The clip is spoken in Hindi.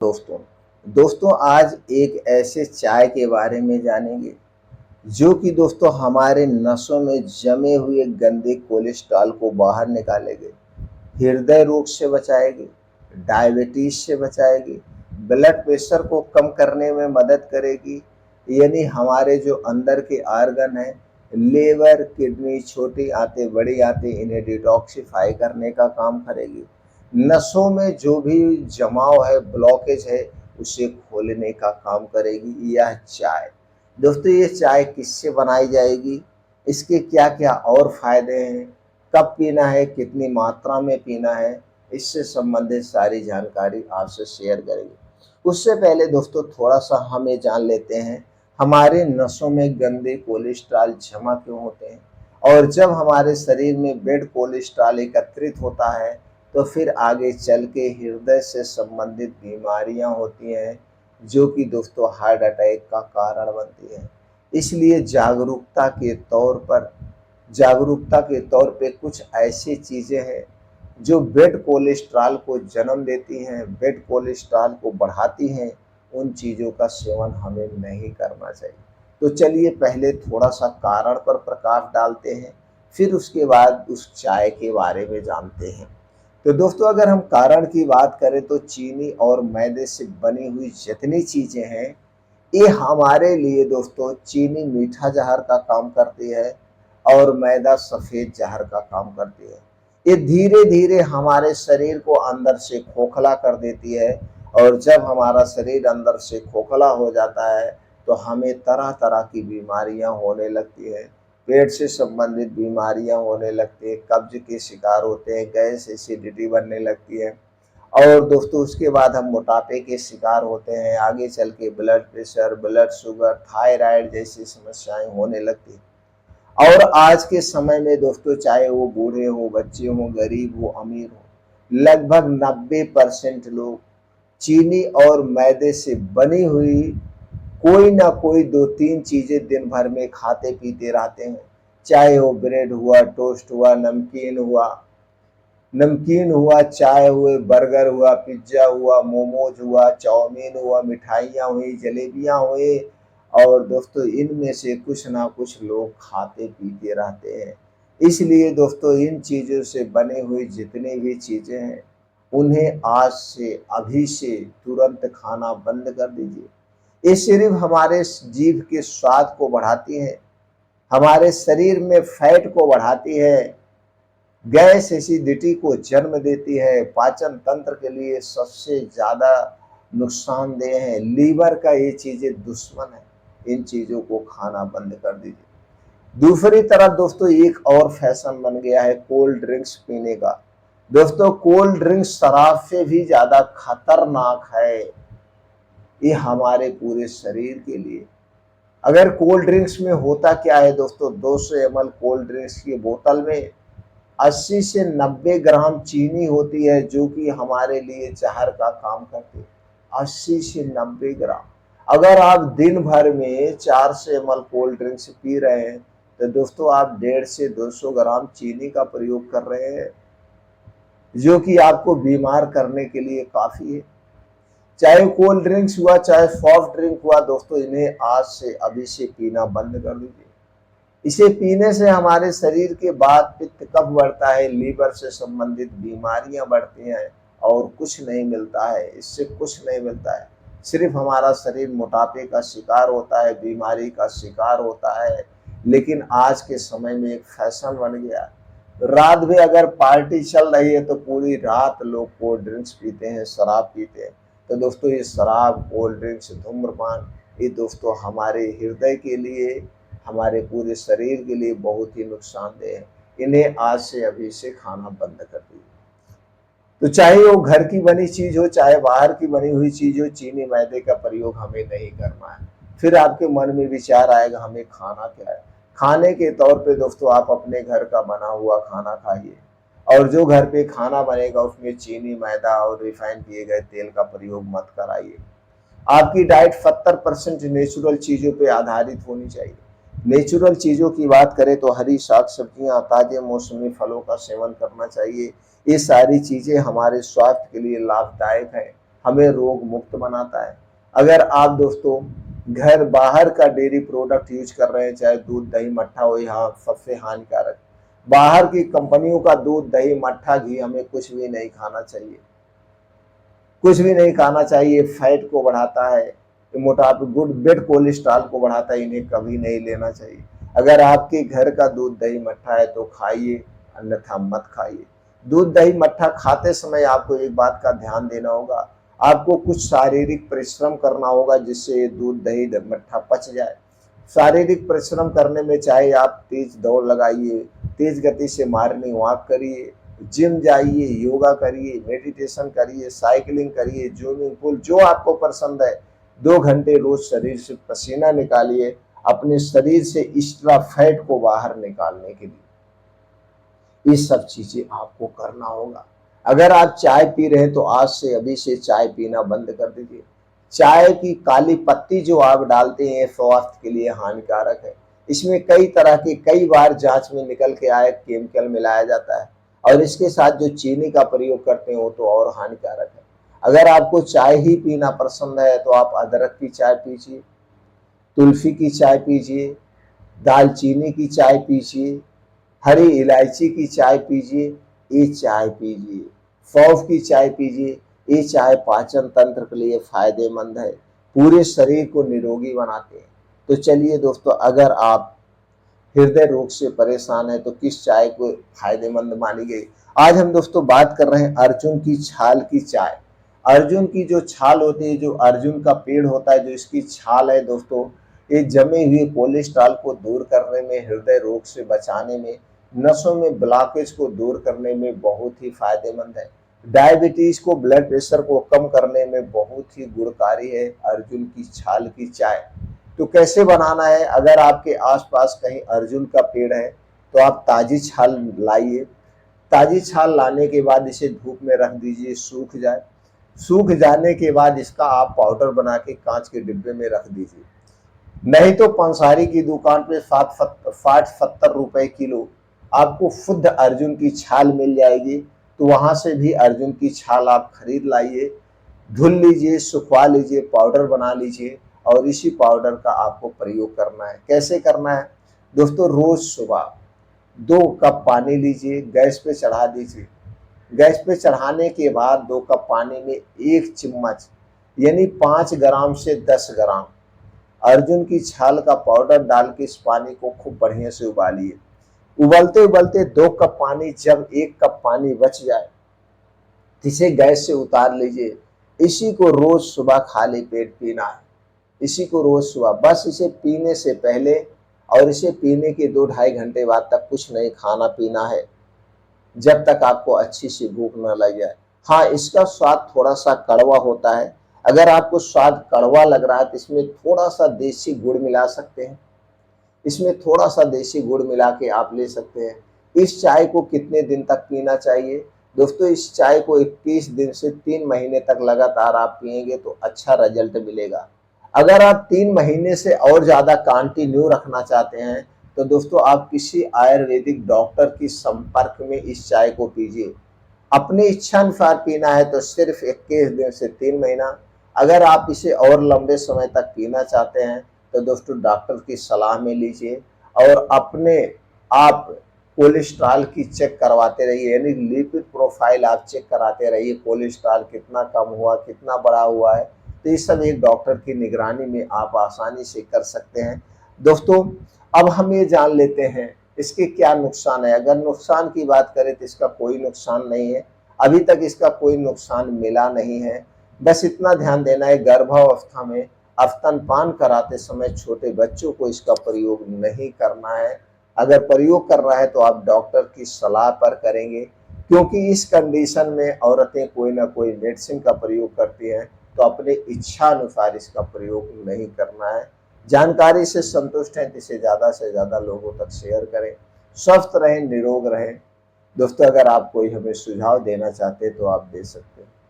दोस्तों दोस्तों आज एक ऐसे चाय के बारे में जानेंगे जो कि दोस्तों हमारे नसों में जमे हुए गंदे कोलेस्ट्रॉल को बाहर निकालेंगे, हृदय रोग से बचाएगी, डायबिटीज से बचाएगी, ब्लड प्रेशर को कम करने में मदद करेगी। यानी हमारे जो अंदर के आर्गन हैं, लेवर, किडनी, छोटी आंतें, बड़ी आंतें, इन्हें डिटॉक्सिफाई करने का काम करेगी। नसों में जो भी जमाव है, ब्लॉकेज है, उसे खोलने का काम करेगी यह चाय। दोस्तों ये चाय किससे बनाई जाएगी, इसके क्या क्या और फायदे हैं, कब पीना है, कितनी मात्रा में पीना है, इससे संबंधित सारी जानकारी आपसे शेयर करेंगे। उससे पहले दोस्तों थोड़ा सा हम ये जान लेते हैं हमारे नसों में गंदे कोलेस्ट्रॉल जमा क्यों होते हैं, और जब हमारे शरीर में बेड कोलेस्ट्रॉल एकत्रित होता है तो फिर आगे चल के हृदय से संबंधित बीमारियां होती हैं जो कि दोस्तों हार्ट अटैक का कारण बनती है। इसलिए जागरूकता के तौर पे कुछ ऐसी चीज़ें हैं जो बेड कोलेस्ट्रॉल को जन्म देती हैं, बेड कोलेस्ट्रॉल को बढ़ाती हैं, उन चीज़ों का सेवन हमें नहीं करना चाहिए। तो चलिए पहले थोड़ा सा कारण पर प्रकाश डालते हैं, फिर उसके बाद उस चाय के बारे में जानते हैं। तो दोस्तों अगर हम कारण की बात करें तो चीनी और मैदे से बनी हुई जितनी चीज़ें हैं, ये हमारे लिए दोस्तों, चीनी मीठा जहर का काम करती है और मैदा सफ़ेद जहर का काम करती है। ये धीरे धीरे हमारे शरीर को अंदर से खोखला कर देती है, और जब हमारा शरीर अंदर से खोखला हो जाता है तो हमें तरह तरह की बीमारियां होने लगती हैं। पेट से संबंधित बीमारियां होने लगती हैं, कब्ज के शिकार होते हैं, गैस एसिडिटी बनने लगती है, और दोस्तों उसके बाद हम मोटापे के शिकार होते हैं। आगे चल के blood pressure, blood sugar, thyroid जैसी समस्याएं होने लगती हैं। और आज के समय में दोस्तों, चाहे वो बूढ़े हो, बच्चे हो, गरीब हो, अमीर हो, लगभग 90% लोग चीनी और मैदे से बनी हुई कोई ना कोई दो तीन चीजें दिन भर में खाते पीते रहते हैं। चाहे वो ब्रेड हुआ, टोस्ट हुआ, नमकीन हुआ, चाय हुए, बर्गर हुआ, पिज्जा हुआ, मोमोज हुआ, चाउमीन हुआ, मिठाइयाँ हुई, जलेबियाँ हुई, और दोस्तों इनमें से कुछ ना कुछ लोग खाते पीते रहते हैं। इसलिए दोस्तों इन चीज़ों से बनी हुई जितनी भी चीज़ें हैं, उन्हें आज से, अभी से तुरंत खाना बंद कर दीजिए। ये सिर्फ हमारे जीभ के स्वाद को बढ़ाती है, हमारे शरीर में फैट को बढ़ाती है, गैस एसिडिटी को जन्म देती है, पाचन तंत्र के लिए सबसे ज़्यादा नुकसानदेह है, लीवर का ये चीज़ें दुश्मन है। इन चीज़ों को खाना बंद कर दीजिए। दूसरी तरफ दोस्तों एक और फैशन बन गया है कोल्ड ड्रिंक्स पीने का। दोस्तों कोल्ड ड्रिंक्स शराब से भी ज़्यादा खतरनाक है, ये हमारे पूरे शरीर के लिए। अगर कोल्ड ड्रिंक्स में होता क्या है दोस्तों, 200 ml कोल्ड ड्रिंक्स की बोतल में 80 से 90 ग्राम चीनी होती है जो कि हमारे लिए जहर का काम करती है। 80 से 90 ग्राम। अगर आप दिन भर में 400 ml कोल्ड ड्रिंक्स पी रहे हैं तो दोस्तों आप 150 से 200 ग्राम चीनी का प्रयोग कर रहे हैं, जो कि आपको बीमार करने के लिए काफ़ी है। चाहे कोल्ड ड्रिंक्स हुआ, चाहे सॉफ्ट ड्रिंक हुआ, दोस्तों इन्हें आज से, अभी से पीना बंद कर दीजिए। इसे पीने से हमारे शरीर के वात पित्त कफ बढ़ता है, लीवर से संबंधित बीमारियां बढ़ती हैं, और कुछ नहीं मिलता है, इससे कुछ नहीं मिलता है। सिर्फ हमारा शरीर मोटापे का शिकार होता है, बीमारी का शिकार होता है। लेकिन आज के समय में एक फैशन बन गया, रात में अगर पार्टी चल रही है तो पूरी रात लोग कोल्ड ड्रिंक्स पीते हैं, शराब पीते हैं। तो दोस्तों ये शराब, कोल्ड ड्रिंक्स, धूम्रपान, ये दोस्तों हमारे हृदय के लिए, हमारे पूरे शरीर के लिए बहुत ही नुकसानदेह है। इन्हें आज से, अभी से खाना बंद कर दीजिए। तो चाहे वो घर की बनी चीज हो, चाहे बाहर की बनी हुई चीज हो, चीनी मैदे का प्रयोग हमें नहीं करना है। फिर आपके मन में विचार आएगा हमें खाना क्या है। खाने के तौर पे दोस्तों आप अपने घर का बना हुआ खाना खाइए, और जो घर पे खाना बनेगा उसमें चीनी, मैदा और रिफाइन किए गए तेल का प्रयोग मत कराइए। आपकी डाइट 70% नेचुरल चीज़ों पे आधारित होनी चाहिए। नेचुरल चीज़ों की बात करें तो हरी साग सब्जियाँ, ताजे मौसमी फलों का सेवन करना चाहिए। ये सारी चीज़ें हमारे स्वास्थ्य के लिए लाभदायक हैं। हमें रोग मुक्त बनाता है। अगर आप दोस्तों घर बाहर का डेयरी प्रोडक्ट यूज कर रहे हैं, चाहे दूध दही मट्ठा हो, यहाँ सबसे हानिकारक बाहर की कंपनियों का दूध दही मट्ठा घी हमें कुछ भी नहीं खाना चाहिए, कुछ भी नहीं खाना चाहिए। फैट को बढ़ाता है, मोटापे गुड बेड कोलेस्ट्रॉल को बढ़ाता है, इन्हें कभी नहीं लेना चाहिए। अगर आपके घर का दूध दही मट्ठा है तो खाइए, अन्यथा मत खाइए। दूध दही मट्ठा खाते समय आपको एक बात का ध्यान देना होगा, आपको कुछ शारीरिक परिश्रम करना होगा जिससे ये दूध दही मट्ठा पच जाए। शारीरिक परिश्रम करने में चाहे आप तेज दौड़ लगाइए, तेज गति से मॉर्निंग वॉक करिए, जिम जाइए, योगा करिए, मेडिटेशन करिए, साइकिलिंग करिए, स्विमिंग पूल, जो आपको पसंद है। 2 घंटे रोज शरीर से पसीना निकालिए, अपने शरीर से एक्स्ट्रा फैट को बाहर निकालने के लिए। ये सब चीजें आपको करना होगा। अगर आप चाय पी रहे हैं तो आज से अभी से चाय पीना बंद कर दीजिए। चाय की काली पत्ती जो आप डालते हैं स्वास्थ्य के लिए हानिकारक है। इसमें कई तरह के कई बार जांच में निकल के आए केमिकल मिलाया जाता है, और इसके साथ जो चीनी का प्रयोग करते हैं वो तो और हानिकारक है। अगर आपको चाय ही पीना पसंद है तो आप अदरक की चाय पीजिए, तुलसी की चाय पीजिए, दालचीनी की चाय पीजिए, हरी इलायची की चाय पीजिए, ये चाय पीजिए, सौंफ की चाय पीजिए। ये चाय पाचन तंत्र के लिए फायदेमंद है, पूरे शरीर को निरोगी बनाते हैं। तो चलिए दोस्तों, अगर आप हृदय रोग से परेशान है तो किस चाय को फायदेमंद मानी गई। आज हम दोस्तों बात कर रहे हैं अर्जुन की छाल की चाय। अर्जुन की जो छाल होती है, जो अर्जुन का पेड़ होता है, जो इसकी छाल है दोस्तों, ये जमे हुए कोलेस्ट्रॉल को दूर करने में, हृदय रोग से बचाने में, नसों में ब्लॉकेज को दूर करने में बहुत ही फायदेमंद है। डायबिटीज को, ब्लड प्रेशर को कम करने में बहुत ही गुणकारी है अर्जुन की छाल की चाय। तो कैसे बनाना है, अगर आपके आसपास कहीं अर्जुन का पेड़ है तो आप ताजी छाल लाइए। ताजी छाल लाने के बाद इसे धूप में रख दीजिए, सूख जाए। सूख जाने के बाद इसका आप पाउडर बना के कांच के डिब्बे में रख दीजिए। नहीं तो पंसारी की दुकान पे 60-70 रुपए किलो आपको शुद्ध अर्जुन की छाल मिल जाएगी। तो वहां से भी अर्जुन की छाल आप खरीद लाइए, धुल लीजिए, सुखवा लीजिए, पाउडर बना लीजिए, और इसी पाउडर का आपको प्रयोग करना है। कैसे करना है दोस्तों, रोज सुबह 2 कप पानी लीजिए, गैस पे चढ़ा दीजिए। गैस पे चढ़ाने के बाद 2 कप पानी में 1 चम्मच यानी 5 ग्राम से 10 ग्राम अर्जुन की छाल का पाउडर डाल के इस पानी को खूब बढ़िया से उबालिए। उबलते उबलते 2 कप पानी, जब 1 कप पानी बच जाए इसे गैस से उतार लीजिए। इसी को रोज सुबह खाली पेट पीना है। इसी को रोज सुबह, बस इसे पीने से पहले और इसे पीने के 2-2.5 घंटे बाद तक कुछ नहीं खाना पीना है, जब तक आपको अच्छी सी भूख न लग जाए। हाँ, इसका स्वाद थोड़ा सा कड़वा होता है। अगर आपको स्वाद कड़वा लग रहा है तो इसमें थोड़ा सा देसी गुड़ मिला सकते हैं। इसमें थोड़ा सा देसी गुड़ मिला के आप ले सकते हैं। इस चाय को कितने दिन तक पीना चाहिए दोस्तों, इस चाय को 21 दिन से 3 महीने तक लगातार आप पिएंगे तो अच्छा रिजल्ट मिलेगा। अगर आप 3 महीने से और ज़्यादा कंटिन्यू रखना चाहते हैं तो दोस्तों आप किसी आयुर्वेदिक डॉक्टर की संपर्क में इस चाय को पीजिए। अपनी इच्छा अनुसार पीना है तो सिर्फ 21 दिन से 3 महीना। अगर आप इसे और लंबे समय तक पीना चाहते हैं तो दोस्तों डॉक्टर की सलाह में लीजिए, और अपने आप कोलेस्ट्रॉल की चेक करवाते रहिए, यानी लिपिड प्रोफाइल आप चेक कराते रहिए, कोलेस्ट्रॉल कितना कम हुआ, कितना बढ़ा हुआ है। तो ये सब एक डॉक्टर की निगरानी में आप आसानी से कर सकते हैं। दोस्तों अब हम ये जान लेते हैं इसके क्या नुकसान है। अगर नुकसान की बात करें तो इसका कोई नुकसान नहीं है, अभी तक इसका कोई नुकसान मिला नहीं है। बस इतना ध्यान देना है, गर्भावस्था में स्तनपान कराते समय छोटे बच्चों को इसका प्रयोग नहीं करना है। अगर प्रयोग कर रहा है तो आप डॉक्टर की सलाह पर करेंगे, क्योंकि इस कंडीशन में औरतें कोई ना कोई मेडिसिन का प्रयोग करती हैं, तो अपने इच्छा अनुसार इसका प्रयोग नहीं करना है। जानकारी से संतुष्ट हैं तो इसे ज़्यादा से ज़्यादा लोगों तक शेयर करें। स्वस्थ रहें, निरोग रहें। दोस्तों अगर आप कोई हमें सुझाव देना चाहते हैं तो आप दे सकते हैं।